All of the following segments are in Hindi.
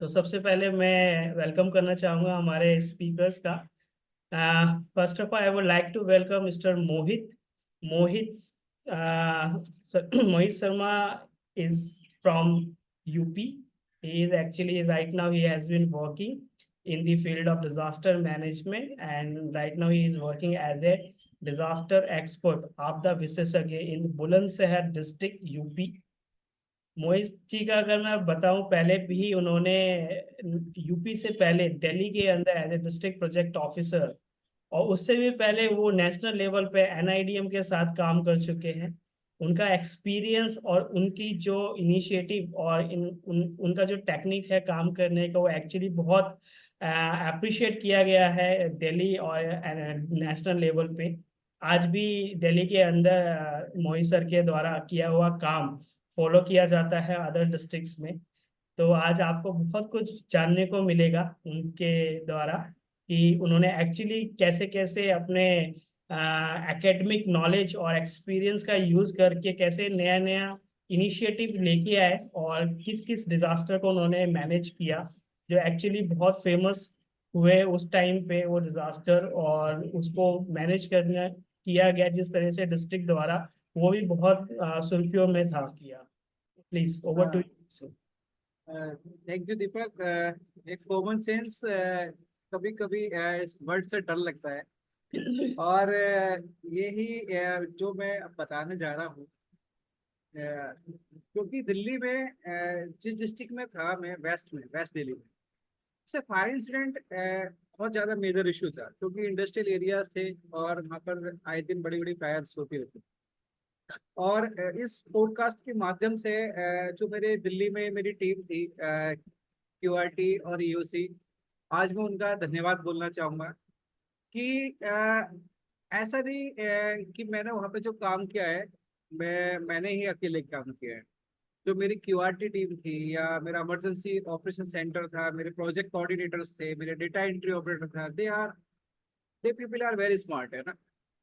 तो सबसे पहले मैं वेलकम करना चाहूँगा हमारे स्पीकर्स का। First of all I would like to welcome mister Mohit Mohit Mohit Sharma is from UP. He is actually right now he has been working in the field of disaster management, and right now he is working as a disaster expert आपदा विशेषज्ञ in Bulandshahr district UP. Mohit ji का अगर मैं बताऊं, पहले भी उन्होंने यूपी से पहले दिल्ली के अंदर as a district project officer, और उससे भी पहले वो नेशनल लेवल पे एनआईडीएम के साथ काम कर चुके हैं। उनका एक्सपीरियंस और उनकी जो इनिशिएटिव और उनका जो टेक्निक है काम करने का, वो एक्चुअली बहुत अप्रिशिएट किया गया है दिल्ली और नेशनल लेवल पे। आज भी दिल्ली के अंदर मोहित सर के द्वारा किया हुआ काम फॉलो किया जाता है अदर डिस्ट्रिक्ट्स में। तो आज आपको बहुत कुछ जानने को मिलेगा उनके द्वारा कि उन्होंने एक्चुअली कैसे कैसे अपने एकेडमिक नॉलेज और एक्सपीरियंस का यूज करके कैसे नया नया इनिशिएटिव लेके आए, और किस किस डिजास्टर को उन्होंने मैनेज किया जो एक्चुअली बहुत फेमस हुए उस टाइम पे वो डिजास्टर, और उसको मैनेज करना किया गया जिस तरह से डिस्ट्रिक्ट द्वारा, वो भी बहुत सुर्खियों में था किया। Please over to you. Thank you Deepak. एक कॉमन सेंस कभी कभी इस वर्ड से डर लगता है, और यही जो मैं अब बताने जा रहा हूँ। क्योंकि दिल्ली में जिस डिस्ट्रिक्ट में था मैं, वेस्ट दिल्ली में, उससे फायर इंसिडेंट बहुत ज़्यादा मेजर इशू था, क्योंकि इंडस्ट्रियल एरियाज थे और वहाँ पर आए दिन बड़ी बड़ी फायर्स होती रहती। और इस पॉडकास्ट के माध्यम से जो मेरे दिल्ली में मेरी टीम थी, क्यूआरटी और ईओसी, आज मैं उनका धन्यवाद बोलना चाहूँगा कि ऐसा नहीं कि मैंने वहाँ पे जो काम किया है, मैंने ही अकेले काम किया है। जो मेरी क्यूआरटी टीम थी, या मेरा इमरजेंसी ऑपरेशन सेंटर था, मेरे प्रोजेक्ट कोऑर्डिनेटर्स थे, मेरे डेटा एंट्री ऑपरेटर था, they people are very smart, है ना।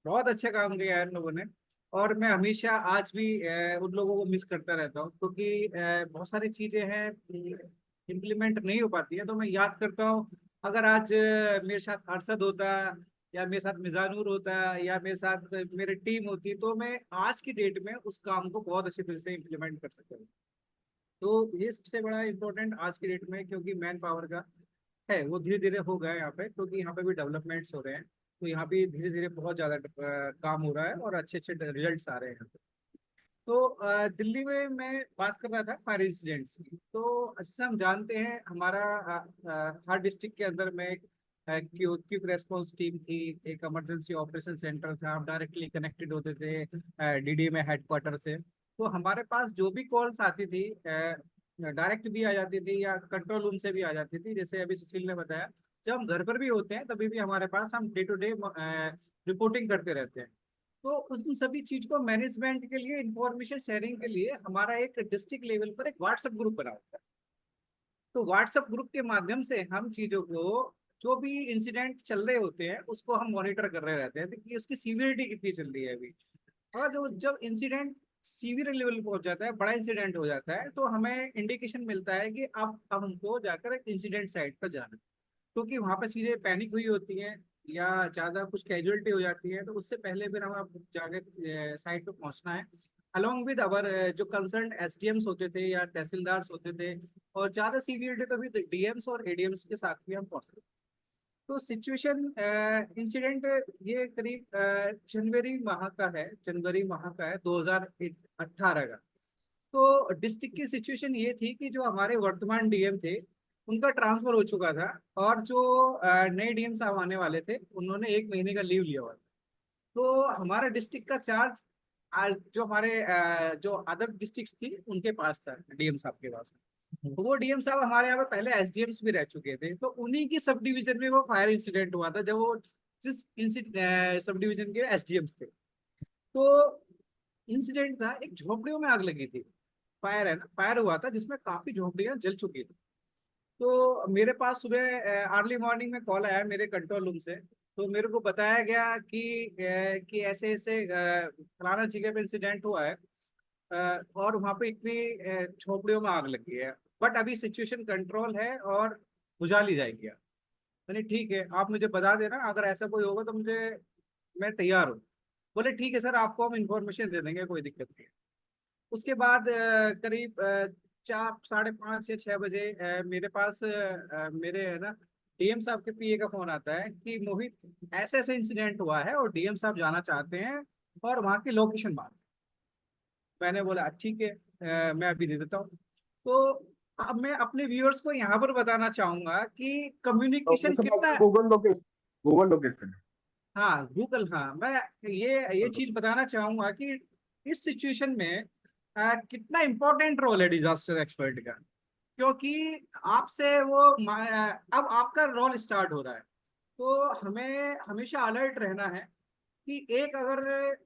बहुत अच्छा काम किया है इन लोगों ने। और मैं हमेशा आज भी उन लोगों को मिस करता रहता हूँ, क्योंकि बहुत सारी चीजें हैं इम्प्लीमेंट नहीं हो पाती है, तो मैं याद करता हूँ, अगर आज मेरे साथ अरशद होता, या मेरे साथ मिजानूर होता, या मेरे साथ मेरी टीम होती, तो मैं आज की डेट में उस काम को बहुत अच्छी तरह से इम्प्लीमेंट कर सकता हूँ। तो ये सबसे बड़ा इम्पोर्टेंट आज की डेट में, क्योंकि मैन पावर का है वो धीरे धीरे हो गया है यहाँ पे, क्योंकि यहाँ पे भी डेवलपमेंट्स हो रहे हैं। तो यहाँ पे धीरे धीरे बहुत ज़्यादा काम हो रहा है और अच्छे अच्छे रिजल्ट्स आ रहे हैं यहाँ पे। तो दिल्ली में मैं बात कर रहा था फायर इंसिडेंट्स की। तो अच्छे से हम जानते हैं, हमारा हर डिस्ट्रिक्ट के अंदर में एक क्विक रेस्पॉन्स टीम थी, एक इमरजेंसी ऑपरेशन सेंटर था, हम डायरेक्टली कनेक्टेड होते थे डीडीएमए हेडक्वार्टर से। तो हमारे पास जो भी कॉल्स आती थी, डायरेक्ट भी आ जाती थी या कंट्रोल रूम से भी आ जाती थी, जैसे अभी सुशील ने बताया, जब हम घर पर भी होते हैं तभी भी हमारे पास, हम डे टू डे रिपोर्टिंग करते रहते हैं। तो उन सभी चीज को मैनेजमेंट के लिए, इंफॉर्मेशन शेयरिंग के लिए, हमारा एक डिस्ट्रिक्ट लेवल पर एक व्हाट्सएप ग्रुप बना होता है। तो व्हाट्सएप ग्रुप के माध्यम से हम चीजों को, जो भी इंसिडेंट चल रहे होते हैं, उसको हम मॉनिटर कर रहे रहते हैं कि उसकी सीवियरिटी कितनी चल रही है अभी। और जो जब इंसिडेंट सीवियर लेवल पे पहुंच जाता है, बड़ा इंसिडेंट हो जाता है, तो हमें इंडिकेशन मिलता है कि अब हमको जाकर एक इंसिडेंट साइट पर जाना है। क्योंकि वहां पर चीजें पैनिक हुई होती हैं, या ज्यादा कुछ कैजुअलिटी हो जाती है, तो उससे पहले फिर हमें जाके साइट पे पहुंचना है, अलोंग विद अवर जो कंसर्न एसडीएम्स होते थे या तहसीलदार्स होते थे, और ज्यादा सीवियरिटी तो भी डीएम्स और एडीएम्स के साथ भी हम पहुंचते थे। तो सिचुएशन इंसिडेंट ये करीब जनवरी माह का है 2018 का। तो डिस्ट्रिक्ट की सिचुएशन ये थी कि जो हमारे वर्तमान डीएम थे, उनका ट्रांसफर हो चुका था, और जो नए डीएम साहब आने वाले थे, उन्होंने 1 महीने का लीव लिया हुआ था। तो हमारा डिस्ट्रिक्ट का चार्ज जो हमारे जो अदर डिस्ट्रिक्ट थी उनके पास था, डीएम साहब के पास। तो वो डीएम साहब हमारे यहाँ पे पहले एसडीएम्स भी रह चुके थे, तो उन्हीं की सब डिवीजन में वो फायर इंसिडेंट हुआ था, जब वो जिस सब डिवीजन के एसडीएम्स थे। तो इंसिडेंट था, एक झोपड़ियों में आग लगी थी। फायर है ना, फायर हुआ था जिसमें काफी झोपड़ियां जल चुकी थी। तो मेरे पास सुबह अर्ली मॉर्निंग में कॉल आया मेरे कंट्रोल रूम से। तो मेरे को बताया गया कि ऐसे ऐसे फलाना जगह पे इंसिडेंट हुआ है, और वहाँ पे इतनी झोपड़ियों में आग लगी है। बट अभी सिचुएशन कंट्रोल है और बुझा ली जाएगी यार। मैंने ठीक है, आप मुझे बता देना अगर ऐसा कोई होगा तो मुझे, मैं तैयार हूँ। बोले ठीक है सर, आपको हम इंफॉर्मेशन दे देंगे, कोई दिक्कत नहीं है। उसके बाद करीब 4, 5:30 या 6 बजे मेरे पास मेरे है ना डीएम साहब के पीए का फोन आता है कि मोहित ऐसे ऐसे इंसिडेंट हुआ है और डीएम साहब जाना चाहते हैं और वहाँ की लोकेशन मांग। मैंने बोला ठीक है, मैं अभी दे देता हूँ। तो अब मैं अपने व्यूअर्स को यहाँ पर बताना चाहूंगा कि कम्युनिकेशन लोकेशन कितना। आपका गूगल लोकेशन है। हाँ गूगल, हाँ मैं ये चीज बताना चाहूंगा कि इस सिचुएशन में कितना इंपॉर्टेंट रोल है डिजास्टर एक्सपर्ट का। क्योंकि आपसे वो अब आपका रोल स्टार्ट हो रहा है, तो हमें हमेशा अलर्ट रहना है कि एक अगर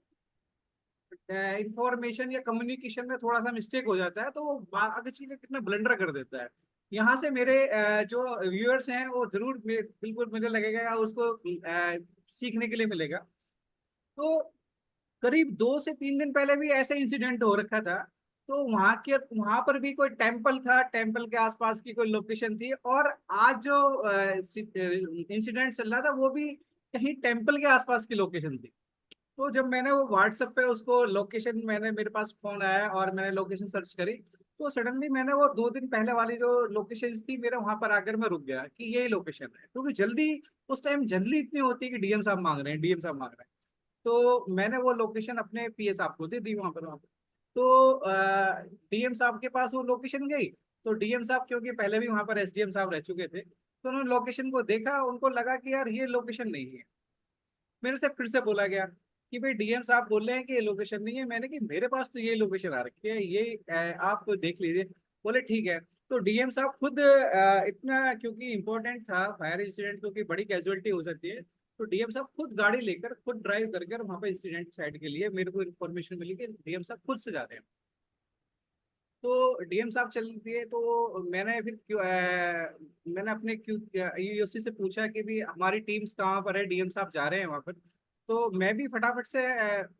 इंफॉर्मेशन या कम्युनिकेशन में थोड़ा सा मिस्टेक हो जाता है तो वो आगे चीजें कितना ब्लंडर कर देता है। यहाँ से मेरे जो व्यूअर्स हैं वो जरूर बिल्कुल मुझे लगेगा उसको सीखने के लिए मिलेगा। तो करीब 2 से 3 दिन पहले भी ऐसा इंसिडेंट हो रखा था। तो वहां पर भी कोई टेम्पल था, टेम्पल के आसपास की कोई लोकेशन थी, और आज जो इंसिडेंट चल रहा था वो भी कहीं टेम्पल के आसपास की लोकेशन थी। तो जब मैंने वो व्हाट्सएप पे उसको लोकेशन, मैंने मेरे पास फोन आया और मैंने लोकेशन सर्च करी, तो सडनली मैंने वो 2 दिन पहले वाली जो लोकेशन थी मेरे वहां पर आकर मैं रुक गया कि यही लोकेशन है, क्योंकि जल्दी उस टाइम जल्दी इतनी होती है कि डीएम साहब मांग रहे हैं, डीएम साहब मांग रहे हैं। तो मैंने वो लोकेशन अपने पीए साहब को दे दी वहां पर। तो डीएम साहब के पास वो लोकेशन गई। तो डीएम साहब क्योंकि पहले भी वहां पर एसडीएम साहब रह चुके थे, तो उन्होंने लोकेशन को देखा, उनको लगा कि यार ये लोकेशन नहीं है। मेरे से फिर से बोला गया कि भाई डीएम साहब बोल रहे हैं कि ये लोकेशन नहीं है। मैंने कि मेरे पास तो ये लोकेशन आ रखी है, ये आप देख लीजिए। बोले ठीक है। तो डीएम साहब खुद इतना क्योंकि इम्पोर्टेंट था फायर इंसिडेंट, क्योंकि बड़ी कैजुअलिटी हो सकती है, तो डीएम साहब खुद गाड़ी लेकर खुद ड्राइव करके वहां पे इंसिडेंट साइड के लिए मेरे को इन्फॉर्मेशन मिली कि डीएम साहब खुद से जा रहे हैं। तो डीएम साहब चल दिए। तो मैंने फिर मैंने अपने क्यों यूओसी से पूछा कि भी हमारी टीम्स कहाँ पर है, डीएम साहब जा रहे हैं वहाँ पर। तो मैं भी फटाफट से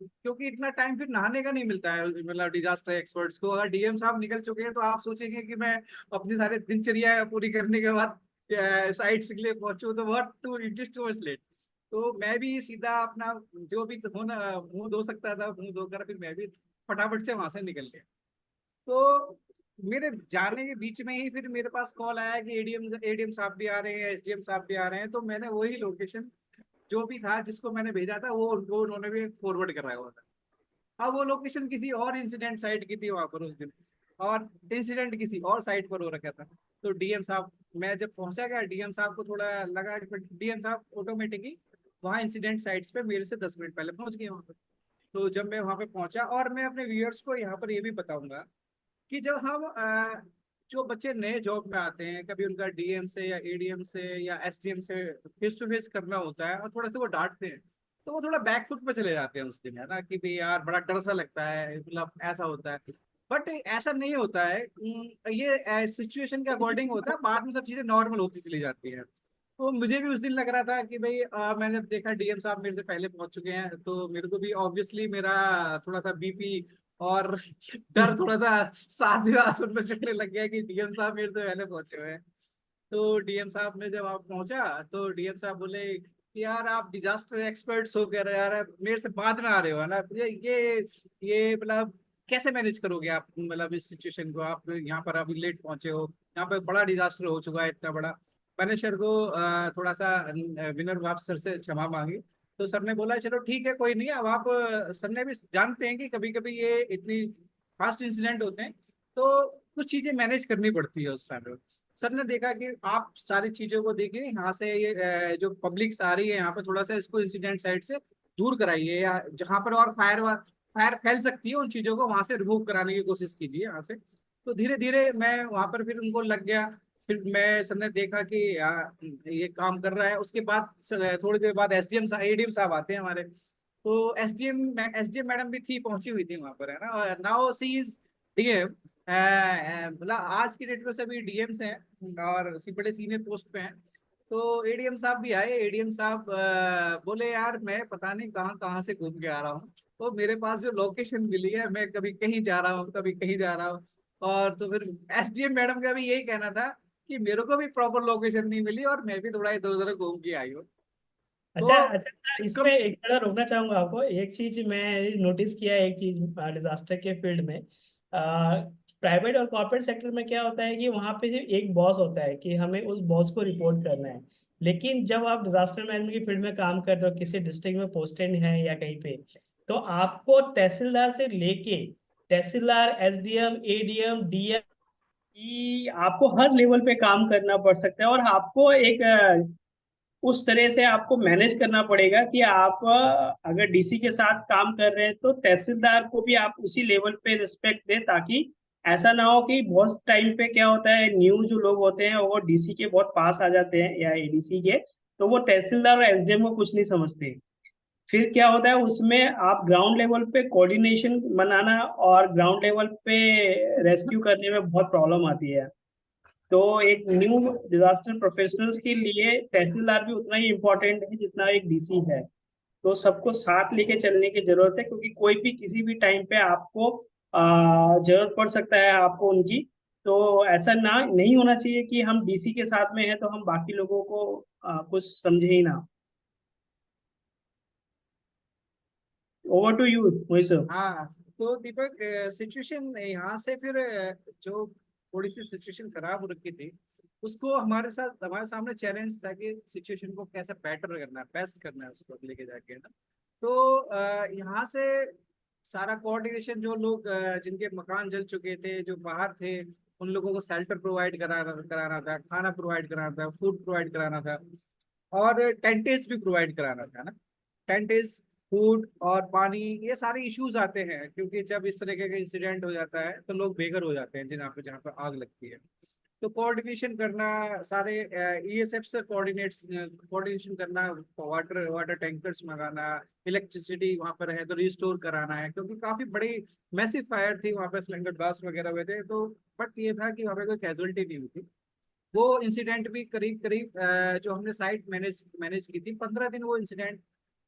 क्योंकि इतना टाइम फिर नहाने का नहीं मिलता है, मतलब डिजास्टर एक्सपर्ट्स को, अगर डीएम साहब निकल चुके हैं तो आप सोचेंगे कि मैं अपनी सारी दिनचर्या पूरी करने के बाद साइट्स के लिए पहुंचूं, तो बहुत too it is too much late. तो मैं भी सीधा अपना जो भी होना मुंह धो सकता था मुंह धोकर फिर मैं भी फटाफट से वहां से निकल गया। तो मेरे जाने के बीच में ही फिर मेरे पास कॉल आया कि एडीएम एडीएम साहब भी आ रहे हैं, एसडीएम साहब भी आ रहे हैं। तो मैंने वही लोकेशन जो भी था जिसको मैंने भेजा था वो उनको उन्होंने भी फॉरवर्ड कराया हुआ था। अब वो लोकेशन किसी और इंसिडेंट साइट की थी वहां पर उस दिन, और इंसिडेंट किसी और साइट पर हो रखा था। तो डीएम साहब, मैं जब पहुंचा गया डीएम साहब को थोड़ा लगा, डीएम साहब ऑटोमेटिकली वहाँ इंसिडेंट साइट्स पे मेरे से 10 मिनट पहले पहुंच गए वहां पर। तो जब मैं वहां पे पहुंचा, और मैं अपने व्यूअर्स को यहाँ पर ये भी बताऊंगा कि जब हम जो बच्चे नए जॉब में आते हैं, कभी उनका डीएम से या एडीएम से या एसडीएम से फेस टू फेस करना होता है और थोड़ा सा वो डांटते हैं, तो वो थोड़ा बैक फुट पे चले जाते हैं उस दिन, है ना, कि भाई यार बड़ा डर सा लगता है, मतलब ऐसा होता है। बट ऐसा नहीं होता है। ये सिचुएशन के अकॉर्डिंग होता है, बाद में सब चीजें नॉर्मल होती चली जाती है। तो मुझे भी उस दिन लग रहा था कि भाई मैंने देखा डीएम साहब मेरे से पहले पहुंच चुके हैं, तो मेरे को भी ऑब्वियसली मेरा थोड़ा सा बीपी और डर थोड़ा सा साथ ही साथ उनमें चढ़ने लग गया कि डीएम साहब मेरे से पहले पहुंचे हुए हैं। तो डीएम साहब ने जब आप पहुंचा तो डीएम साहब बोले कि यार आप डिजास्टर एक्सपर्ट्स हो कह रहे यार, मेरे से बाद में आ रहे हो, है ना, ये मतलब कैसे मैनेज करोगे आप, मतलब इस सिचुएशन को, आप यहाँ पर अभी लेट पहुंचे हो, यहाँ पे बड़ा डिजास्टर हो चुका है इतना बड़ा। मैंने सर को थोड़ा सा विनर भाव सर से क्षमा मांगी। तो सर ने बोला चलो ठीक है कोई नहीं, अब आप सर ने भी जानते हैं कि कभी कभी ये इतनी फास्ट इंसिडेंट होते हैं, तो कुछ चीजें मैनेज करनी पड़ती है उस समय। सर ने देखा कि आप सारी चीजों को देखिए, यहाँ से ये जो पब्लिक्स आ रही है यहाँ पे, थोड़ा सा इसको इंसिडेंट साइड से दूर कराइए, या जहाँ पर और फायर फैल सकती है उन चीजों को वहां से रिमूव कराने की कोशिश कीजिए यहाँ से। तो धीरे धीरे मैं वहां पर फिर उनको लग गया। फिर मैं सर ने देखा कि ये काम कर रहा है। उसके बाद थोड़ी देर बाद एसडीएम एडीएम साहब आते हैं हमारे। तो एसडीएम मैडम भी थी, पहुंची हुई थी वहां पर, है ना, नाउ सी इज डीएम। मतलब आज की डेट में सभी डीएम्स हैं और बड़े सीनियर पोस्ट पे हैं। तो एडीएम साहब भी आए। एडीएम साहब बोले यार मैं पता नहीं कहाँ कहाँ से घूम के आ रहा हूँ, तो मेरे पास जो लोकेशन मिली है मैं कभी कहीं जा रहा हूँ कभी कहीं जा रहा हूँ। और तो फिर एसडीएम मैडम का भी यही कहना था कि मेरे को भी प्रॉपर लोकेशन नहीं मिली और मैं भी थोड़ा इधर उधर घूम के आई हूँ। अच्छा तो अच्छा, मैं इसमें कम एक जगह रोकना चाहूंगा आपको। एक चीज मैं नोटिस किया है, एक चीज डिजास्टर के फील्ड में, प्राइवेट और कॉर्पोरेट सेक्टर में क्या होता है कि वहाँ पे सिर्फ एक बॉस होता है कि हमें उस बॉस को रिपोर्ट करना है। लेकिन जब आप डिजास्टर मैनेजमेंट की फील्ड में काम कर रहे हो, किसी डिस्ट्रिक्ट में पोस्टेड है या कहीं पे, तो आपको तहसीलदार से लेके तहसीलदार, एसडीएम, एडीएम, डीएम, कि आपको हर लेवल पे काम करना पड़ सकता है। और आपको एक उस तरह से आपको मैनेज करना पड़ेगा कि आप अगर डीसी के साथ काम कर रहे हैं तो तहसीलदार को भी आप उसी लेवल पे रिस्पेक्ट दें, ताकि ऐसा ना हो कि बहुत टाइम पे क्या होता है, न्यू जो लोग होते हैं वो डीसी के बहुत पास आ जाते हैं या एडीसी के, तो वो तहसीलदार और एसडीएम को कुछ नहीं समझते। फिर क्या होता है उसमें, आप ग्राउंड लेवल पे कोऑर्डिनेशन बनाना और ग्राउंड लेवल पे रेस्क्यू करने में बहुत प्रॉब्लम आती है। तो एक न्यू डिजास्टर प्रोफेशनल्स के लिए तहसीलदार भी उतना ही इम्पोर्टेंट है जितना एक डीसी है। तो सबको साथ लेके चलने की जरूरत है, क्योंकि कोई भी किसी भी टाइम पे आपको जरूरत पड़ सकता है आपको उनकी। तो ऐसा ना नहीं होना चाहिए कि हम डीसी के साथ में हैं तो हम बाकी लोगों को कुछ समझे ही ना। Over to you Mohit sir. हाँ, तो दीपक सिचुएशन यहाँ से फिर जो थोड़ी सी सिचुएशन खराब हो रखी थी, उसको हमारे सामने चैलेंज था कि सिचुएशन को कैसे बेटर करना है, बेस्ट करना है उसको लेके जाके, है ना। तो यहाँ से सारा कोऑर्डिनेशन, जो लोग जिनके मकान जल चुके थे, जो बाहर थे, उन लोगों को शेल्टर प्रोवाइड कराना कराना था, खाना प्रोवाइड कराना था, फूड प्रोवाइड कराना था, और टेंटेज भी प्रोवाइड कराना था ना। टेंटेज, फूड और पानी, ये सारे इश्यूज आते हैं क्योंकि जब इस तरीके का इंसिडेंट हो जाता है तो लोग बेघर हो जाते हैं जहाँ पे आग लगती है। तो कोऑर्डिनेशन करना, सारे ईएसएफ से कोऑर्डिनेशन करना, वाटर वाटर टैंकर्स मंगाना, इलेक्ट्रिसिटी वहाँ पर है तो रिस्टोर कराना है, क्योंकि काफी बड़ी मैसिव फायर थी वहाँ पे, सिलेंडर ब्लास्ट वगैरह हुए थे। तो बट ये था कि वहाँ पे कोई कैजुअलिटी नहीं हुई थी। वो इंसिडेंट भी करीब करीब जो हमने साइट मैनेज मैनेज की थी, 15 दिन वो इंसिडेंट,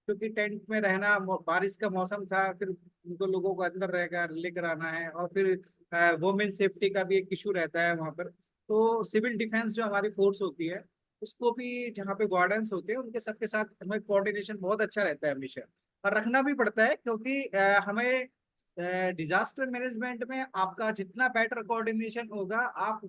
क्योंकि टेंट में रहना, बारिश का मौसम था, फिर उनको लोगों को अंदर रहकर लेकर आना है, और फिर वोमेन सेफ्टी का भी एक इशू रहता है वहाँ पर। तो सिविल डिफेंस जो हमारी फोर्स होती है, उसको भी, जहाँ पे गार्डेंस होते हैं उनके सबके साथ हमें कोऑर्डिनेशन बहुत अच्छा रहता है हमेशा, और रखना भी पड़ता है, क्योंकि हमें डिजास्टर मैनेजमेंट में आपका जितना बेटर कोऑर्डिनेशन होगा, आप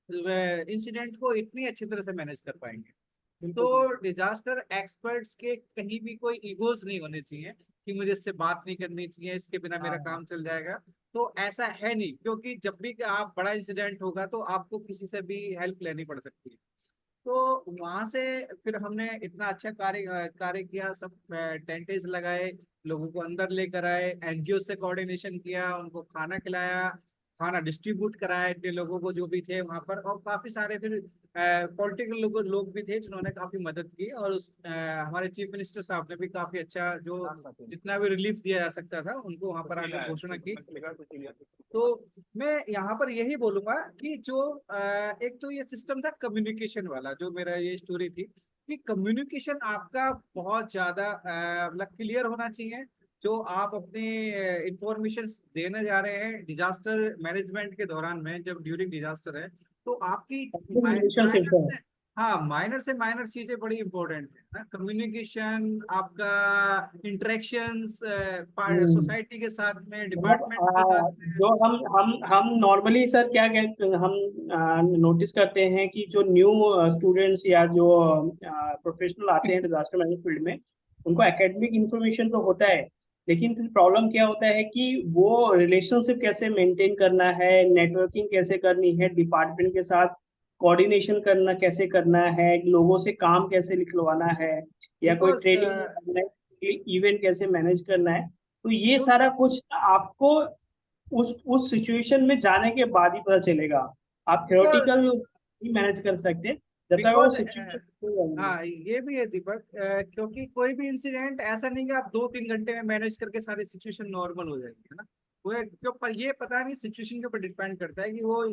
इंसिडेंट को इतनी अच्छी तरह से मैनेज कर पाएंगे। तो डिजास्टर एक्सपर्ट्स के कहीं भी कोई ईगोज नहीं होने चाहिए कि मुझे इससे बात नहीं करनी चाहिए, इसके बिना मेरा काम चल जाएगा। तो ऐसा है नहीं, क्योंकि जब भी आप बड़ा इंसिडेंट होगा तो आपको किसी से भी हेल्प लेनी पड़ सकती है। तो वहां से फिर हमने इतना अच्छा कार्य किया, सब टेंटेज लगाए, लोगों को अंदर लेकर आए, एनजीओ से कोऑर्डिनेशन किया, उनको खाना खिलाया, खाना डिस्ट्रीब्यूट कराया इतने लोगों को जो भी थे वहां पर, और काफी सारे फिर पॉलिटिकल लोग भी थे जिन्होंने काफी मदद की, और हमारे चीफ मिनिस्टर साहब ने भी काफी अच्छा, जो जितना भी रिलीफ दिया जा सकता था उनको वहां पर आकर घोषणा की। तो मैं यहाँ पर यही बोलूंगा कि जो एक तो ये सिस्टम था कम्युनिकेशन वाला, जो मेरा ये स्टोरी थी, कि कम्युनिकेशन आपका बहुत ज्यादा मतलब क्लियर होना चाहिए। जो आप अपने इंफॉर्मेशन देने जा रहे हैं डिजास्टर मैनेजमेंट के दौरान में, जब ड्यूरिंग डिजास्टर है, तो आपकी रिलेशनशिप माइनर है। से, हाँ, माइनर से माइनर चीजें बड़ी इंपॉर्टेंट है ना। कम्युनिकेशन, आपका इंटरेक्शंस हम्म। सोसाइटी के साथ में, मतलब डिपार्टमेंट्स के साथ में। जो हम नॉर्मली सर क्या कहते, हम नोटिस करते हैं कि जो न्यू स्टूडेंट्स या जो प्रोफेशनल आते हैं डिजास्टर मैनेजमेंट फील्ड में, उनको एकेडमिक इंफॉर्मेशन तो होता है, लेकिन फिर प्रॉब्लम क्या होता है कि वो रिलेशनशिप कैसे मेंटेन करना है, नेटवर्किंग कैसे करनी है डिपार्टमेंट के साथ, कोऑर्डिनेशन करना कैसे करना है, लोगों से काम कैसे लिखवाना है, या कोई बिकॉज ट्रेनिंग इवेंट कैसे मैनेज करना है। तो ये क्यों सारा कुछ आपको उस सिचुएशन में जाने के बाद ही पता चलेगा। आप बिकॉज थ्योरेटिकल नहीं मैनेज कर सकते जब तक वो बिकॉज सिचुएशन। हाँ, ये भी है दीपक, क्योंकि कोई भी इंसिडेंट ऐसा नहीं कि आप 2-3 घंटे में मैनेज करके सारी सिचुएशन नॉर्मल हो जाएगी, है ना। वो क्यों पर ये पता नहीं, सिचुएशन के ऊपर डिपेंड करता है कि वो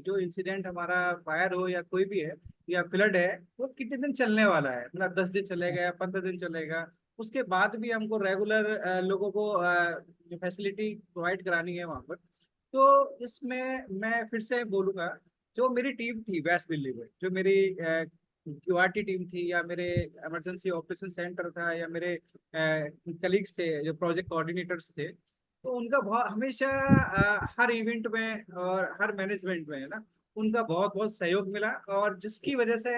जो इंसिडेंट हमारा फायर हो या कोई भी है, या फ्लड है, वो कितने दिन चलने वाला है, मतलब 10 दिन चलेगा या 15 दिन चलेगा। उसके बाद भी हमको रेगुलर लोगों को जो फैसिलिटी प्रोवाइड करानी है वहाँ पर, तो इसमें मैं फिर से बोलूंगा, जो मेरी टीम थी वेस्ट दिल्ली में, जो मेरी क्यूआरटी टीम थी, या मेरे इमरजेंसी ऑपरेशन सेंटर था, या मेरे कलीग्स थे जो प्रोजेक्ट कोऑर्डिनेटर्स थे, तो उनका बहुत हमेशा हर इवेंट में और हर मैनेजमेंट में है ना, उनका बहुत बहुत सहयोग मिला, और जिसकी वजह से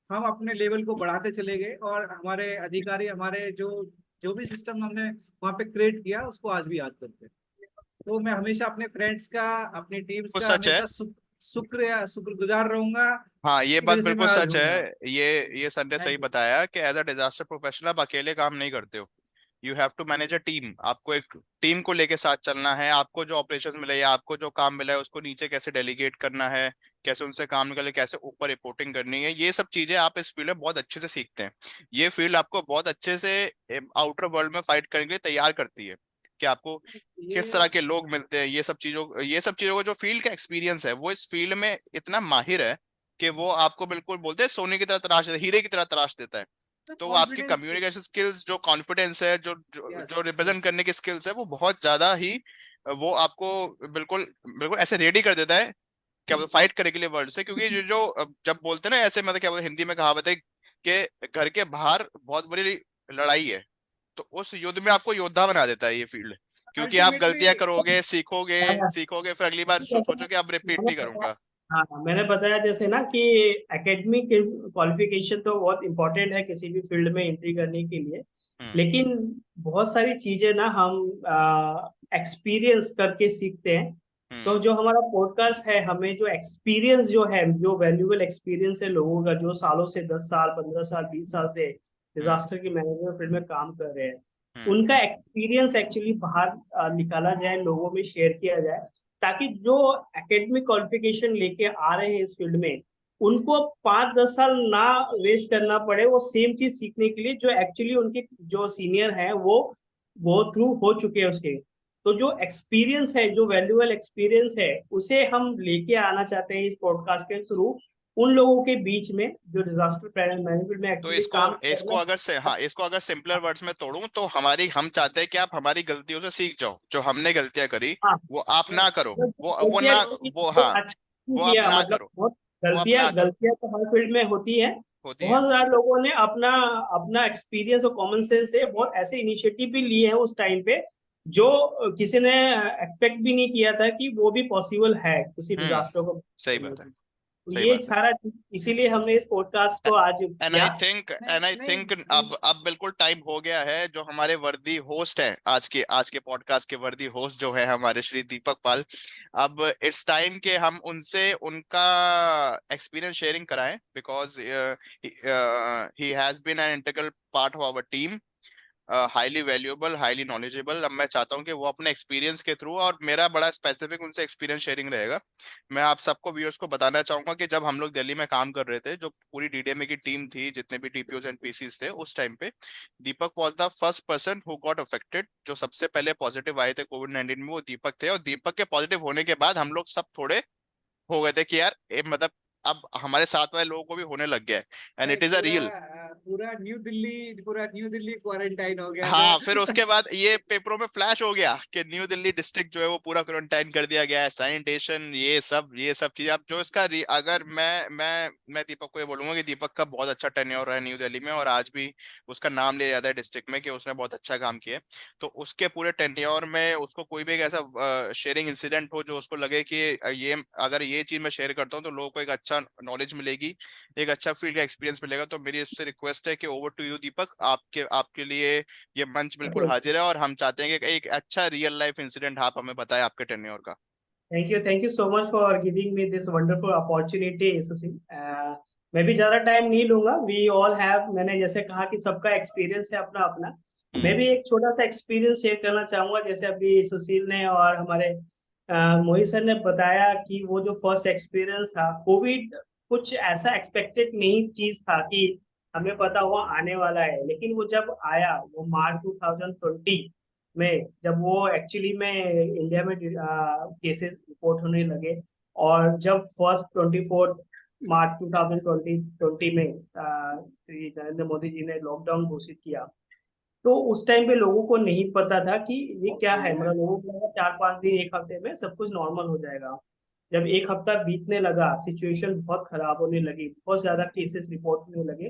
हम अपने लेवल को बढ़ाते चले गए, और हमारे अधिकारी, हमारे जो जो भी सिस्टम हमने वहाँ पे क्रिएट किया उसको आज भी याद करते हैं। तो मैं हमेशा अपने फ्रेंड्स का, अपनी टीम्स वो का सच है। हमेशा शुक्रगुजार रहूंगा, हाँ, ये जिसकी बात वजह से मैं बिल्कुल आज सच हूँ यहाँ। है। ये सर ने सही थैंक यू। बताया कि एज अ डिजास्टर प्रोफेशनल आप अकेले काम नहीं करते हो। You have to manage a team. आपको एक टीम को लेके साथ चलना है। आपको जो ऑपरेशंस मिले या आपको जो काम मिला है उसको नीचे कैसे डेलीगेट करना है, कैसे उनसे काम निकाले, कैसे ऊपर रिपोर्टिंग करनी है, ये सब चीजें आप इस फील्ड में बहुत अच्छे से सीखते हैं। ये फील्ड आपको बहुत अच्छे से आउटर वर्ल्ड में फाइट करने के लिए तैयार करती है कि आपको किस तरह ये के लोग मिलते हैं। ये सब चीजों को जो फील्ड का एक्सपीरियंस है वो इस फील्ड में इतना माहिर है कि वो आपको बिल्कुल बोलते हैं सोने की तरह तराश देता है, हीरे की तरह तराश देता है। तो आपकी कॉन्फिडेंस। कम्युनिकेशन स्किल्स, जो कॉन्फिडेंस है, जो जो, यस जो रिप्रेजेंट यस। करने की स्किल्स है, वो बहुत ज्यादा ही वो आपको बिल्कुल बिल्कुल ऐसे रेडी कर देता है क्या बोलते फाइट करने के लिए वर्ल्ड से। क्योंकि जब बोलते हैं ना ऐसे, मतलब क्या बोलते हिंदी में कहावत है कि घर के बाहर बहुत बड़ी लड़ाई है, तो उस युद्ध में आपको योद्धा बना देता है ये फील्ड। क्योंकि आप अल्टीमेटली गलतियां करोगे, सीखोगे हाँ, सीखोगे, फिर अगली बार सोचो कि अब रिपीट मैंने नहीं बताया। करूंगा। हाँ, मैंने बताया जैसे ना कि एकेडमिक क्वालिफिकेशन तो बहुत इंपॉर्टेंट है किसी भी फील्ड में एंट्री करने के लिए, हम्म। लेकिन बहुत सारी चीजें ना हम एक्सपीरियंस करके सीखते हैं। तो हम्म। जो हमारा पॉडकास्ट है, हमें जो एक्सपीरियंस जो है, जो वैल्यूएबल एक्सपीरियंस है लोगों का, जो सालों से 10 साल 15 साल 20 साल से हम्म। डिजास्टर की मैनेजमेंट फील्ड में काम कर रहे हैं, हम्म। उनका एक्सपीरियंस एक्चुअली बाहर निकाला जाए, लोगों में शेयर किया जाए, ताकि जो एकेडमिक क्वालिफिकेशन लेके आ रहे हैं इस फील्ड में, उनको 5-10 साल ना वेस्ट करना पड़े वो सेम चीज सीखने के लिए, जो एक्चुअली उनके जो सीनियर हैं वो थ्रू हो चुके हैं उसके। तो जो एक्सपीरियंस है, जो वैल्यूएबल एक्सपीरियंस है, उसे हम लेके आना चाहते हैं इस पॉडकास्ट के थ्रू उन लोगों के बीच में जो डिजास्टर मैनेजमेंट में तो एक्चुअली इसको काम इसको करना। अगर से हाँ इसको अगर सिंपलर वर्ड्स में तोड़ूं तो हम चाहते हैं कि आप हमारी गलतियों से सीख जाओ। जो हमने गलतियां करी हाँ, वो आप ना यस। करो। वो गलतियां ना करी, वो वो हाँ अच्छा नहीं वो आप किया, ना मतलब करो। बहुत वो आप गलतियां ना करो। गलतियां तो हर फील्ड में होती है। होती है। बहुत सारे लोगों ने अपना अपना एक्सपीरियंस और कॉमन सेंस से बहुत ऐसे इनिशिएटिव भी लिए हैं उस टाइम पे, जो किसी ने एक्सपेक्ट भी नहीं किया था कि वो भी पॉसिबल है किसी हम्म। डिजास्टर को सही करने बात है। की। तो सही ये बात है। सारा इसीलिए हमने इस पॉडकास्ट को आज एंड किया। आई थिंक नहीं एंड आई नहीं। थिंक अब बिल्कुल टाइम हो गया है। जो हमारे वर्दी होस्ट हैं आज के पॉडकास्ट के वर्दी होस्ट जो है हमारे श्री दीपक पाल, अब इट्स टाइम के हम उनसे उनका एक्सपीरियंस शेयरिंग कराएं। Because he has been an integral part of our team, highly valuable, highly knowledgeable. अब मैं चाहता हूं कि वो अपने एक्सपीरियंस के थ्रू, और मेरा बड़ा स्पेसिफिक उनसे एक्सपीरियंस शेयरिंग रहेगा। मैं आप सबको व्यूअर्स को बताना चाहूंगा कि जब हम लोग दिल्ली में काम कर रहे थे, जो पूरी डीडीएमए की टीम थी, जितने भी टीपीओज एंड पीसीज थे, उस टाइम पे Deepak was the first person who got affected. जो सबसे पहले पॉजिटिव आए थे कोविड-19 में वो दीपक थे। और दीपक के पॉजिटिव होने के बाद हम लोग सब थोड़े हो गए थे कि यार मतलब अब हमारे साथ वाले लोगों को भी होने लग गया है। एंड भाई इट इज अ पूरा रियल। पूरा न्यू दिल्ली क्वारंटाइन हो गया था। हाँ, फिर उसके बाद ये पेपरों में फ्लैश हो गया कि न्यू दिल्ली डिस्ट्रिक्ट जो है वो पूरा क्वारंटाइन कर दिया गया है, सैनिटेशन, ये सब चीजें। अब जो इसका अगर मैं दीपक को ये बोलूंगा कि दीपक का बहुत अच्छा टेन्योर रहा है न्यू दिल्ली में, और आज भी उसका नाम लिया जाता है डिस्ट्रिक्ट में कि उसने बहुत अच्छा काम किया है। तो उसके पूरे टेन्योर में उसको कोई भी एक ऐसा शेयरिंग इंसिडेंट हो जो उसको लगे कि ये अगर ये चीज मैं शेयर करता हूँ तो लोगों को एक अच्छा नॉलेज मिलेगी, एक अच्छा फील्ड का एक्सपीरियंस मिलेगा, तो मेरी उससे रिक्वेस्ट है कि ओवर टू यू दीपक। आपके आपके लिए ये मंच बिल्कुल हाजिर है, और हम चाहते हैं कि एक अच्छा रियल लाइफ इंसिडेंट आप हमें बताएं आपके टेन्योर का। Thank you so much for giving me this wonderful opportunity Sushil. मैं भी ज्यादा टाइम नहीं लूंगा। वी ऑल हैव, मैंने जैसे कहा कि सबका एक्सपीरियंस है अपना अपना। मैं हम्म। भी एक छोटा सा एक्सपीरियंस शेयर करना चाहूंगा। जैसे अभी सुशील ने और हमारे मोहित सर ने बताया कि वो जो फर्स्ट एक्सपीरियंस था कोविड, कुछ ऐसा एक्सपेक्टेड नहीं चीज था कि हमें पता हुआ आने वाला है, लेकिन वो जब आया, वो मार्च 2020 में, जब वो एक्चुअली में इंडिया में केसेस रिपोर्ट होने लगे, और जब फर्स्ट 24 मार्च 2020 में श्री नरेंद्र मोदी जी ने लॉकडाउन घोषित किया, तो उस टाइम पे लोगों को नहीं पता था कि ये क्या है, मतलब लोगों को लगा 4-5 दिन 1 हफ्ते में सब कुछ नॉर्मल हो जाएगा। जब 1 हफ्ता बीतने लगा, सिचुएशन बहुत खराब होने लगी, बहुत ज्यादा केसेस रिपोर्ट होने लगे,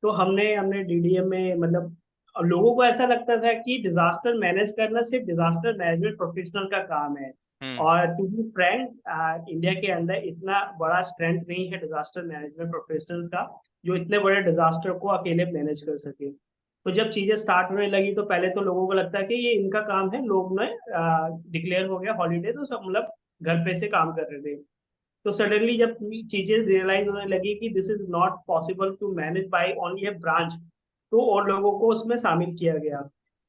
तो हमने हमने डीडीएम में मतलब लोगों को ऐसा लगता था कि डिजास्टर मैनेज करना सिर्फ डिजास्टर मैनेजमेंट प्रोफेशनल का काम है। हम्म। और टू बी फ्रैंक, इंडिया के अंदर इतना बड़ा स्ट्रेंथ नहीं है डिजास्टर मैनेजमेंट प्रोफेशनल्स का जो इतने बड़े डिजास्टर को अकेले मैनेज कर सके। तो जब चीजें स्टार्ट होने लगी तो पहले तो लोगों को लगता है कि ये इनका काम है, लोग ने डिक्लेयर हो गया हॉलीडे तो सब मतलब घर पे से काम कर रहे थे। तो सडनली जब चीजें रियलाइज होने लगी कि this is not possible to manage by only a branch, तो और लोगों को उसमें शामिल किया गया।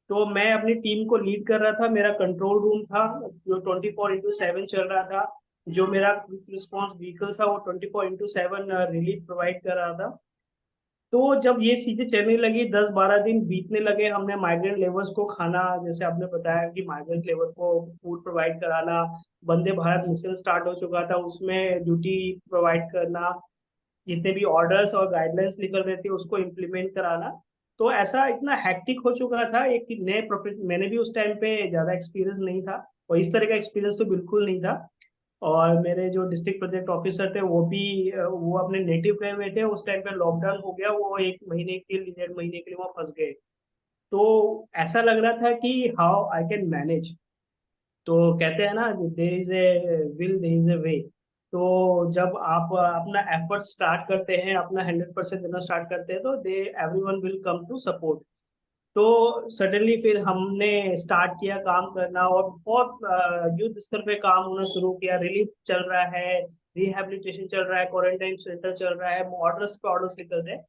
तो मैं अपनी टीम को लीड कर रहा था, मेरा कंट्रोल रूम था जो 24/7 चल रहा था, जो मेरा क्विक रिस्पॉन्स व्हीकल था वो 24/7 रिलीफ प्रोवाइड कर रहा था। तो जब ये चीजें चलने लगी, 10-12 दिन बीतने लगे, हमने माइग्रेंट लेबर्स को खाना, जैसे आपने बताया कि माइग्रेंट लेबर को फूड प्रोवाइड कराना, वंदे भारत मिशन स्टार्ट हो चुका था उसमें ड्यूटी प्रोवाइड करना, जितने भी ऑर्डर्स और गाइडलाइंस निकल रहे थे उसको इम्प्लीमेंट कराना। तो ऐसा इतना हैक्टिक हो चुका था, एक नए प्रोफेशन, मैंने भी उस टाइम पे ज्यादा एक्सपीरियंस नहीं था और इस तरह का एक्सपीरियंस तो बिल्कुल नहीं था। और मेरे जो डिस्ट्रिक्ट प्रोजेक्ट ऑफिसर थे वो भी वो अपने नेटिव गए हुए थे, उस टाइम पे लॉकडाउन हो गया, वो 1 महीने के लिए 1.5 महीने के लिए वहाँ फंस गए। तो ऐसा लग रहा था कि हाउ आई कैन मैनेज। तो कहते हैं ना, there is a will there is a way. तो जब आप अपना एफर्ट स्टार्ट करते हैं, अपना 100% देना स्टार्ट करते हैं, तो they everyone will come to support. तो सडनली फिर हमने स्टार्ट किया काम करना और बहुत युद्ध स्तर पे काम होना शुरू किया। रिलीफ चल रहा है, रिहैबिलिटेशन चल रहा है, क्वारंटाइन सेंटर चल रहा है, ऑर्डर्स पे ऑर्डर्स निकल रहे हैं।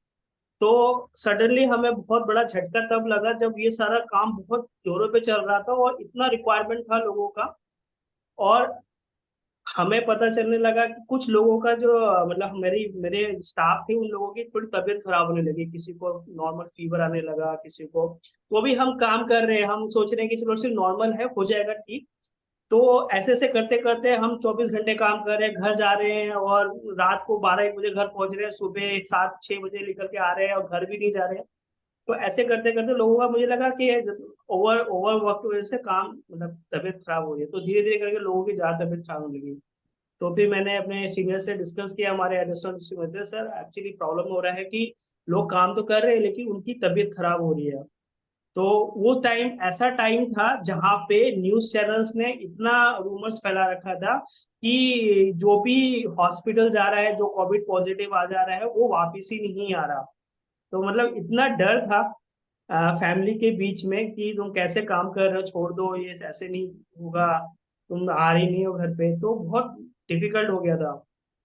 तो सडनली हमें बहुत बड़ा झटका तब लगा जब ये सारा काम बहुत जोरों पे चल रहा था और इतना रिक्वायरमेंट था लोगों का। और हमें पता चलने लगा कि कुछ लोगों का जो मतलब मेरी मेरे स्टाफ थे उन लोगों की थोड़ी तबीयत खराब होने लगी, किसी को नॉर्मल फीवर आने लगा, किसी को। वो भी हम काम कर रहे हैं, हम सोच रहे हैं कि चलो सिर्फ नॉर्मल है, हो जाएगा ठीक। तो ऐसे ऐसे करते करते हम 24 घंटे काम कर रहे हैं, घर जा रहे हैं और रात को 12-1 बजे घर पहुंच रहे हैं, सुबह 7-6 बजे निकल के आ रहे हैं और घर भी नहीं जा रहे हैं। तो ऐसे करते करते लोगों का मुझे लगा कि ओवर ओवर वर्क की वजह से काम मतलब तबीयत खराब हो रही है, तो धीरे धीरे करके लोगों की ज्यादा तबीयत खराब होने लगी। तो फिर मैंने अपने सीनियर से डिस्कस किया, हमारे additional district manager, sir actually problem हो रहा है कि लोग काम तो कर रहे हैं लेकिन उनकी तबीयत खराब हो रही है। तो वो टाइम ऐसा टाइम था जहाँ पे न्यूज चैनल्स ने इतना रूमर्स फैला रखा था कि जो भी हॉस्पिटल जा रहा है, जो कोविड पॉजिटिव आ जा रहा है, वो वापिस ही नहीं आ रहा। तो मतलब इतना डर था फैमिली के बीच में कि तुम कैसे काम कर रहे हो, छोड़ दो, ये ऐसे नहीं होगा, तुम आ रही नहीं हो घर पे, तो बहुत डिफिकल्ट हो गया था।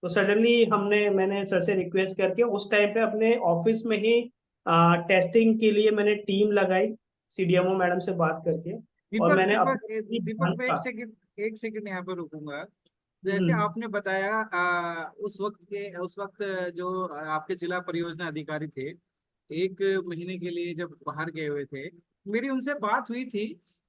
तो सडनली मैंने सर से रिक्वेस्ट करके उस टाइम पे अपने ऑफिस में ही टेस्टिंग के लिए मैंने टीम लगाई, सीडीएमओ मैडम से बात करके। और दीपक मैंने दीपक दीपक अपना मैं एक सेकंड यहाँ पर रुकूंगा। जैसे हम्म, आपने बताया उस वक्त जो आपके जिला परियोजना अधिकारी थे, 1 महीने के लिए जब बाहर गए हुए थे, मेरी उनसे बात हुई थी।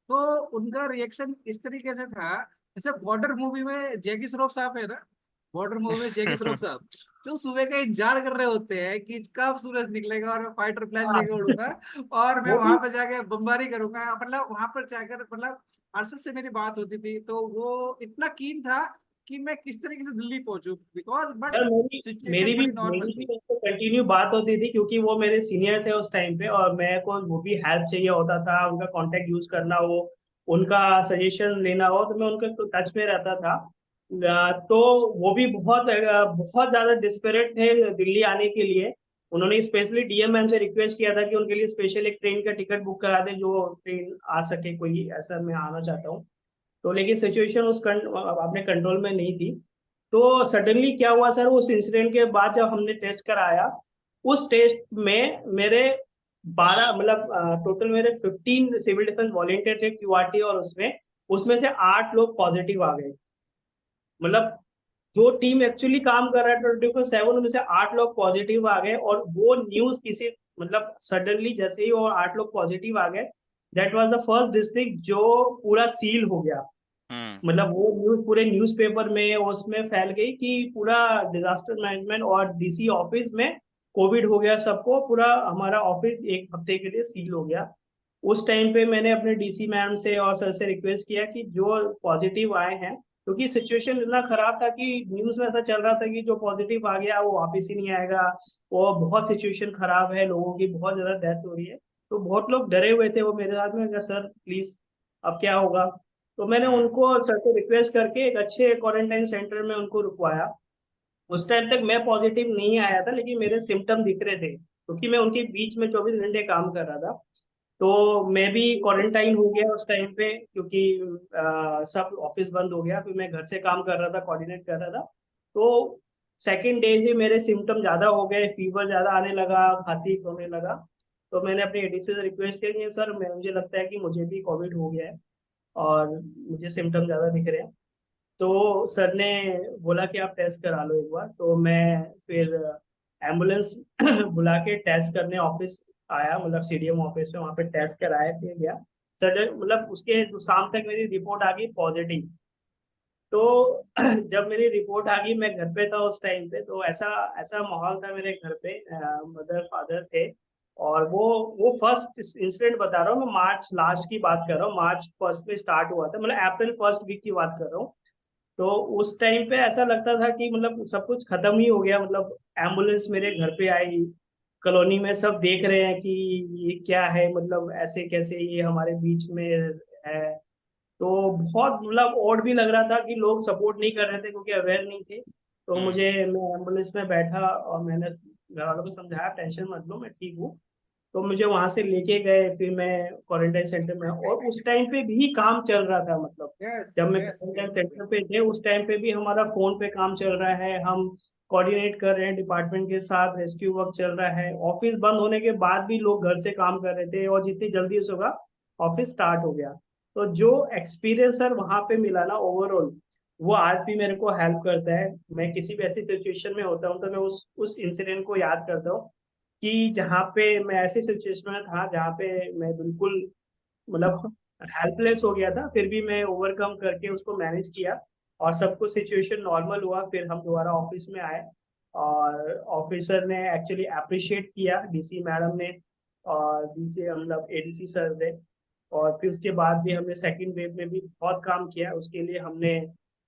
तो उनका रिएक्शन इस तरीके से था, जैसे बॉर्डर मूवी में जैकी श्रॉफ साहब है ना, बॉर्डर मूवी में जैकी श्रॉफ साहब जो सुबह का इंतजार कर रहे होते हैं कि कब सूरज निकलेगा और मैं फाइटर प्लेन हाँ, लेके उड़ूंगा और मैं वो वहां भी पर जाके बमबारी करूंगा। मतलब वहां पर जाकर मतलब अरशद से मेरी बात होती थी तो वो इतना कीन था कि मैं किस तरीके से दिल्ली पहुंचूं, बिकॉज बट सर मेरी सिचुएशन बड़ी नॉर्मल मेरी भी थी। उसको कंटिन्यू बात होती थी क्योंकि वो मेरे सीनियर थे उस टाइम पे और मेरे को वो भी हेल्प चाहिए होता था, उनका कांटेक्ट यूज करना हो, उनका सजेशन लेना हो, तो मैं उनके टच में रहता था। तो वो भी बहुत ज्यादा डिस्परेट थे दिल्ली आने के लिए। उन्होंने स्पेशली डीएम मैम से रिक्वेस्ट किया था कि उनके लिए स्पेशल एक ट्रेन का टिकट बुक करा दे, जो ट्रेन आ सके कोई, ऐसा मैं आना चाहता हूँ। तो लेकिन सिचुएशन अपने कंट्रोल में नहीं थी। तो सडनली क्या हुआ सर, उस इंसिडेंट के बाद जब हमने टेस्ट कराया, उस टेस्ट में मेरे 12 मतलब टोटल मेरे 15 सिविल डिफेंस वॉलेंटियर थे क्यूआरटी, और उसमें उसमें से 8 लोग पॉजिटिव आ गए। मतलब जो टीम एक्चुअली काम कर रहा है 24/7 में से 8 लोग पॉजिटिव आ गए, और वो न्यूज किसी मतलब सडनली जैसे ही वो 8 लोग पॉजिटिव आ गए, that was the first district जो पूरा सील हो गया। हम्म। मतलब वो न्यूज पूरे न्यूज़पेपर में उसमें फैल गई कि पूरा डिजास्टर मैनेजमेंट और डीसी ऑफिस में कोविड हो गया सबको, पूरा हमारा ऑफिस 1 हफ्ते के लिए सील हो गया। उस टाइम पे मैंने अपने डीसी मैम से और सर से रिक्वेस्ट किया कि जो पॉजिटिव आए हैं, क्योंकि सिचुएशन इतना खराब था कि न्यूज में ऐसा चल रहा था कि जो पॉजिटिव आ गया वो वापस ही नहीं आएगा, वो बहुत सिचुएशन खराब है, लोगों की बहुत ज्यादा डेथ हो रही है। तो बहुत लोग डरे हुए थे, वो मेरे साथ में कहा सर प्लीज अब क्या होगा। तो मैंने उनको सर को रिक्वेस्ट करके एक अच्छे क्वारंटाइन सेंटर में उनको रुकवाया। उस टाइम तक मैं पॉजिटिव नहीं आया था, लेकिन मेरे सिम्टम दिख रहे थे क्योंकि मैं उनके बीच में 24 घंटे काम कर रहा था। तो मैं भी क्वारंटाइन हो गया उस टाइम पे, क्योंकि सब ऑफिस बंद हो गया, फिर मैं घर से काम कर रहा था, कोऑर्डिनेट कर रहा था। तो सेकेंड डे से मेरे सिम्टम ज्यादा हो गए, फीवर ज्यादा आने लगा, खांसी होने लगा। तो मैंने अपने एडीसी से रिक्वेस्ट की कि सर मुझे लगता है कि मुझे भी कोविड हो गया है और मुझे सिम्टम ज्यादा दिख रहे हैं। तो सर ने बोला कि आप टेस्ट करा लो एक बार। तो मैं फिर एम्बुलेंस बुला के टेस्ट करने ऑफिस आया, मतलब सीडीएम ऑफिस में, वहाँ पे टेस्ट कराया, फिर गया। सर मतलब उसके शाम तक मेरी रिपोर्ट आ गई पॉजिटिव। तो जब मेरी रिपोर्ट आ गई, मैं घर पे था उस टाइम पे, तो ऐसा ऐसा माहौल था मेरे घर पे, मदर फादर थे। और वो फर्स्ट इंसिडेंट बता रहा हूँ मैं, मार्च लास्ट की बात कर रहा हूँ, मार्च फर्स्ट में स्टार्ट हुआ था, मतलब अप्रैल फर्स्ट वीक की बात कर रहा हूँ। तो उस टाइम पे ऐसा लगता था कि मतलब सब कुछ खत्म ही हो गया। मतलब एम्बुलेंस मेरे घर पे आई, कॉलोनी में सब देख रहे हैं कि ये क्या है, मतलब ऐसे कैसे ये हमारे बीच में है। तो बहुत मतलब ऑड भी लग रहा था कि लोग सपोर्ट नहीं कर रहे थे क्योंकि अवेयर नहीं थे। तो हम्म। मैं एम्बुलेंस में बैठा और मैंने घर वालों को समझाया टेंशन मत लो, मैं ठीक हूँ। तो मुझे वहां से लेके गए, फिर मैं क्वारंटाइन सेंटर में, और उस टाइम पे भी काम चल रहा था। मतलब यस जब मैं यस क्वारंटाइन यस सेंटर पे थे उस टाइम पे भी हमारा फोन पे काम चल रहा है, हम कोऑर्डिनेट कर रहे हैं डिपार्टमेंट के साथ, रेस्क्यू वर्क चल रहा है। ऑफिस बंद होने के बाद भी लोग घर से काम कर रहे थे, और जितनी जल्दी से होगा ऑफिस स्टार्ट हो गया। तो जो एक्सपीरियंस सर वहां पे मिला ना ओवरऑल, वो आज भी मेरे को हेल्प करता है। मैं किसी भी ऐसी सिचुएशन में होता हूँ तो मैं उस इंसिडेंट को याद करता हूँ कि जहाँ पे मैं ऐसी सिचुएशन में था जहाँ पे मैं बिल्कुल मतलब हेल्पलेस हो गया था, फिर भी मैं ओवरकम करके उसको मैनेज किया और सब कुछ सिचुएशन नॉर्मल हुआ। फिर हम दोबारा ऑफिस में आए और ऑफिसर ने एक्चुअली अप्रिशिएट किया, डीसी मैडम ने और डीसी मतलब एडीसी सर ने। और फिर उसके बाद भी हमने सेकंड वेव में भी बहुत काम किया। उसके लिए हमने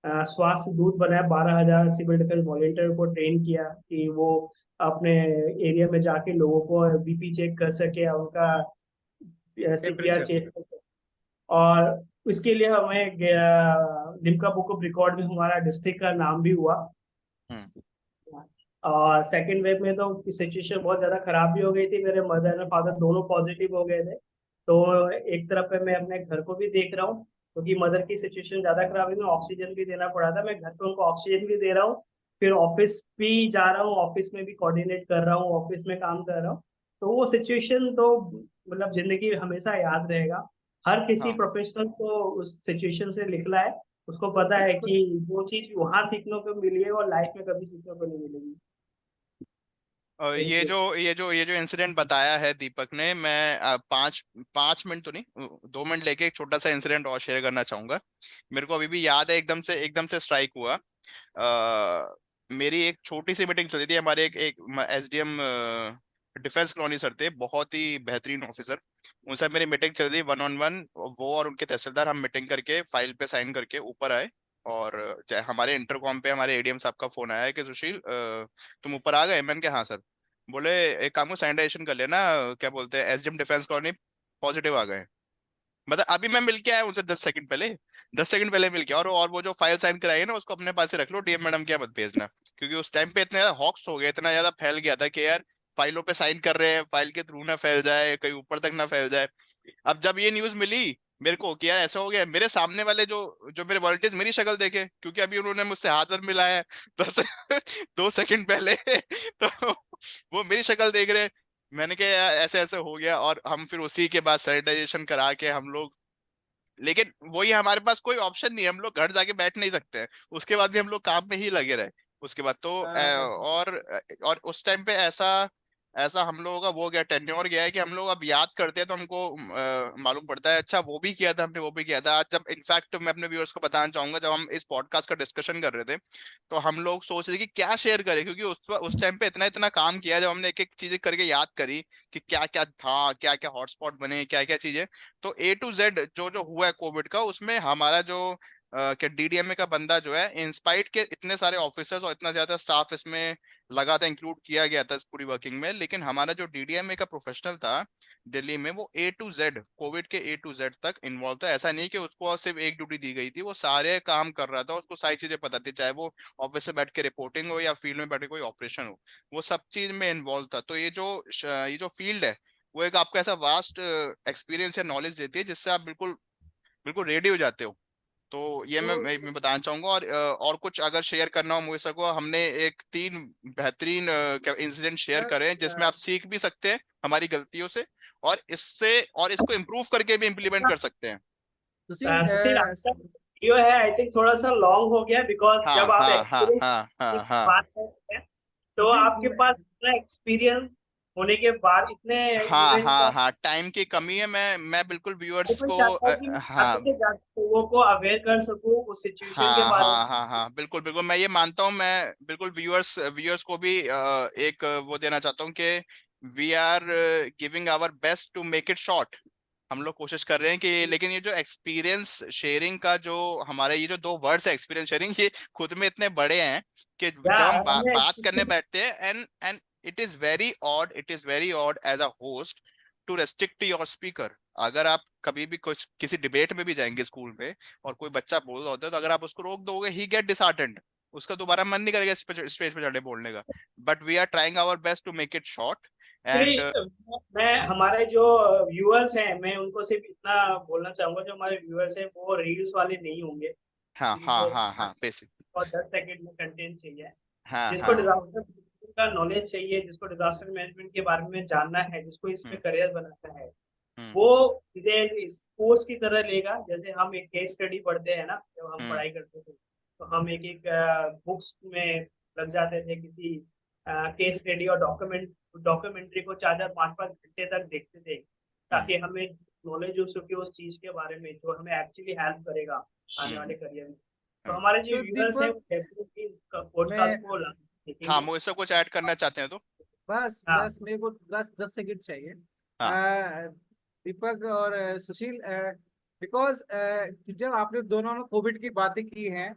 स्वास्थ्य दूत बनाया, 12,000 सिविल डिफेंस वॉलेंटियर को ट्रेन किया कि वो अपने एरिया में जाके लोगों को बीपी चेक कर सके, उनका सीपीआर टेम्परेचर। चेक कर सके। और इसके लिए हमें लिम्का बुक ऑफ रिकॉर्ड में हमारा डिस्ट्रिक्ट का नाम भी हुआ। हम्म। और सेकेंड वेव में तो सिचुएशन बहुत ज्यादा खराब भी हो गई थी, मेरे मदर और फादर दोनों पॉजिटिव हो गए थे। तो एक तरफ पे मैं अपने घर को भी देख रहा हूँ, क्योंकि मदर की सिचुएशन ज्यादा खराब है, मैं ऑक्सीजन भी देना पड़ा था, मैं घर पे उनको ऑक्सीजन भी दे रहा हूँ। फिर ऑफिस भी जा रहा हूँ, ऑफिस में भी कोऑर्डिनेट कर रहा हूँ, ऑफिस में काम कर रहा हूँ। तो वो सिचुएशन तो मतलब जिंदगी में हमेशा याद रहेगा। हर किसी हाँ। प्रोफेशनल को उस सिचुएशन से निकला है, उसको पता है बिल्कुल। कि वो चीज वहां सीखने को मिली है और लाइफ में कभी सीखने को नहीं मिलेगी। और थैंक यू। ये जो इंसिडेंट बताया है दीपक ने, मैं 5 मिनट तो नहीं, 2 मिनट लेके एक छोटा सा इंसिडेंट और शेयर करना चाहूंगा। मेरे को अभी भी याद है, एकदम से स्ट्राइक हुआ। मेरी एक छोटी सी मीटिंग चली थी, हमारे एक एसडीएम डिफेंस कॉलोनी सर थे, बहुत ही बेहतरीन ऑफिसर। उनसे मेरी मीटिंग चल रही 1-on-1, वो और उनके तहसीलदार, हम मीटिंग करके फाइल पे साइन करके ऊपर आए। और हमारे इंटरकॉम पे हमारे एडीएम साहब का फोन आया कि सुशील तुम ऊपर आ गए। मैंने कहा हाँ सर। बोले एक काम को सैनिटाइजेशन कर लेना, क्या बोलते हैं, एसडीएम डिफेंस कॉलोनी पॉजिटिव आ गए। मतलब अभी मैं मिल के आया उनसे 10 सेकंड पहले, 10 सेकंड पहले मिल के, और वो जो फाइल साइन कराई है ना, उसको अपने पास से रख लो, डीएम मैडम के यहाँ मत भेजना। क्योंकि उस टाइम पे इतने ज्यादा हॉक्स हो गए, इतना ज्यादा फैल गया था कि यार फाइलों पे साइन कर रहे हैं, फाइल के थ्रू ना फैल जाए, कहीं ऊपर तक ना फैल जाए। अब जब ये न्यूज मिली मेरे को कि यार ऐसा हो गया, मेरे सामने वाले जो जो मेरे वॉलंटियर्स मेरी शक्ल देखे, क्योंकि अभी उन्होंने मुझसे हाथ हाथ मिलाया है 2 सेकंड पहले तो वो मेरी शक्ल देख रहे हैं। मैंने कहा यार ऐसे ऐसे हो गया, और हम फिर उसी के बाद सैनिटाइजेशन करा के हम लोग, लेकिन वही हमारे पास कोई ऑप्शन नहीं है, हम लोग घर जाके बैठ नहीं सकते हैं, उसके बाद भी हम लोग काम में ही लगे रहे। उसके बाद तो अ, और उस टाइम पे ऐसा ऐसा हम लोगों का वो गया, टेन्योर गया है कि हम लोग अब याद करते हैं तो हमको मालूम पड़ता है अच्छा वो भी किया था हमने, वो भी किया था। आज जब इनफैक्ट मैं अपने व्यूअर्स को बताना चाहूंगा, जब हम इस पॉडकास्ट का डिस्कशन कर रहे थे तो हम लोग सोच रहे कि क्या शेयर करें, क्योंकि उस टाइम पे इतना इतना काम किया, जब हमने एक एक चीजें करके याद करी कि क्या क्या था, क्या क्या हॉटस्पॉट बने, क्या क्या चीजें। तो A to Z जो जो हुआ है कोविड का, उसमें हमारा जो क्या DDMA का बंदा जो है, इंस्पाइट के इतने सारे ऑफिसर्स और इतना ज्यादा स्टाफ इसमें लगा था, इंक्लूड किया गया था इस पूरी वर्किंग में, लेकिन हमारा जो DDMA का प्रोफेशनल था दिल्ली में, वो A to Z कोविड के A to Z तक इन्वॉल्व था। ऐसा नहीं कि उसको सिर्फ एक ड्यूटी दी गई थी, वो सारे काम कर रहा था, उसको सारी चीजें पता थी, चाहे वो ऑफिस में बैठ के रिपोर्टिंग हो या फील्ड में बैठ के कोई ऑपरेशन हो, वो सब चीज में इन्वॉल्व था। तो ये जो फील्ड है वो एक आपको ऐसा वास्ट एक्सपीरियंस या नॉलेज देती है जिससे आप बिल्कुल बिल्कुल रेडी हो जाते हो। तो ये मैं बताना चाहूंगा। और कुछ अगर शेयर करना हो मुझे सको, हमने एक 3 बेहतरीन इंसिडेंट शेयर करे हैं जिसमें आप सीख भी सकते हैं हमारी गलतियों से, और इसको इम्प्रूव करके भी इम्प्लीमेंट कर सकते हैं। सुशील सुशील, आपका वीडियो है आई थिंक थोड़ा सा लॉन्ग हो गया, बिकॉज हाँ जब आप हाँ हाँ एक्सपीरियंस हाँ की हाँ हाँ बात करते हैं तो सुशील आपके पास इतना एक्सपीरियंस होने के बाद इतने हाँ इवेंट हाँ का हाँ, टाइम की कमी है। मैं बिल्कुल हर व्यूअर्स कोई को चाहता है कि मैं हाँ ज्यादा से ज्यादा लोगों को अवेयर कर सकूं उस सिचुएशन के हाँ बारे में। हाँ हाँ हाँ, बिल्कुल बिल्कुल, मैं ये मानता हूँ। मैं बिल्कुल व्यूअर्स को भी एक वो देना चाहता हूँ कि we are giving our best to make it short. हम लोग कोशिश कर रहे हैं कि, लेकिन ये जो एक्सपीरियंस शेयरिंग का जो हमारे ये जो 2 वर्ड्स है एक्सपीरियंस शेयरिंग, ये खुद में इतने बड़े हैं कि या जब हम हमें बात करने बैठते हैं, and it is very odd as a host to restrict your speaker. अगर आप कभी भी कुछ किसी डिबेट में भी जाएंगे स्कूल में और कोई बच्चा बोल रहा होता है, तो अगर आप उसको रोक दोगे, ही गेट डिसहार्टेंड, उसका दोबारा मन नहीं करेगा स्टेज पे चढ़े बोलने का। But we are trying our best to make it short and actually मैं हमारे जो व्यूअर्स हैं मैं उनको सिर्फ इतना बोलना चाहूंगा, जो हमारे व्यूअर्स हैं वो रील्स वाले नहीं होंगे, हाँ रील्स हाँ और हाँ हाँ, बेसिक, और 10 सेकंड में कंटेंट चाहिए। हाँ जिसको हाँ, डिजास्टर का नॉलेज चाहिए, जिसको डिजास्टर मैनेजमेंट के बारे में जानना है, जिसको इसमें हम्म करियर बनाना है, हम्म वो इसे कोर्स की तरह लेगा। जैसे हम एक केस स्टडी पढ़ते हैं ना, जब हम हम्म पढ़ाई करते थे तो हम एक एक बुक्स में लग जाते थे किसी केस स्टडी और डॉक्यूमेंट्री को 4 4 5 5 घंटे तक देखते थे, हम्म ताकि हमें नॉलेज हो सके उस चीज के बारे में जो हमें एक्चुअली हेल्प करेगा आने वाले हम्म करियर में। तो हम्म। हमारे जो तो व्यूअर्स हैं दीपक वो डेफिनेटली मैं पॉडकास्ट को हाँ, देखेंगे। मुझसे कुछ ऐड करना चाहते हैं तो बस हाँ बस मेरे को बस 10 सेकंड चाहिए। हाँ दीपक और सुशील, बिकॉज जब आपने दोनों ने कोविड की बातें की हैं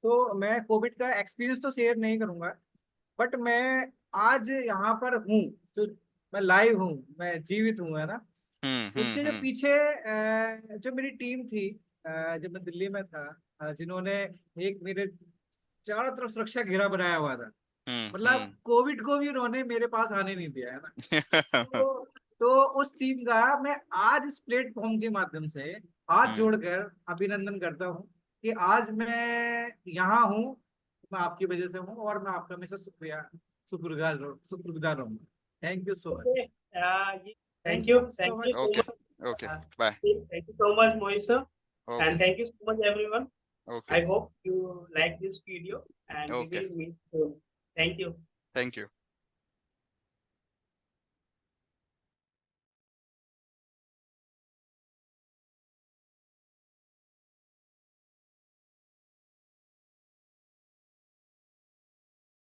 तो मैं कोविड का एक्सपीरियंस तो शेयर नहीं करूंगा, बट मैं आज यहाँ पर हूँ, तो मैं लाइव हूँ, मैं जीवित हूँ, है ना। उसके जो हम्म। पीछे जो मेरी टीम थी, जब मैं दिल्ली में था, जिन्होंने एक मेरे चारों तरफ सुरक्षा घेरा बनाया हुआ था, मतलब हम्म कोविड को भी उन्होंने मेरे पास आने नहीं दिया, है ना। तो उस टीम का मैं आज इस प्लेटफॉर्म के माध्यम से हाथ हम्म जोड़कर अभिनंदन करता हूँ कि आज मैं यहाँ हूँ, मैं आपकी वजह से हूँ, और मैं आपका हमेशा शुक्रगुजार रहूंगा। Thank you so okay, much. Thank thank you you so thank you much. So okay much, okay, bye. thank you so much Mohit sir, okay and thank you so much everyone. Okay I hope you like this video and we okay, will meet soon. Thank you. Thank you.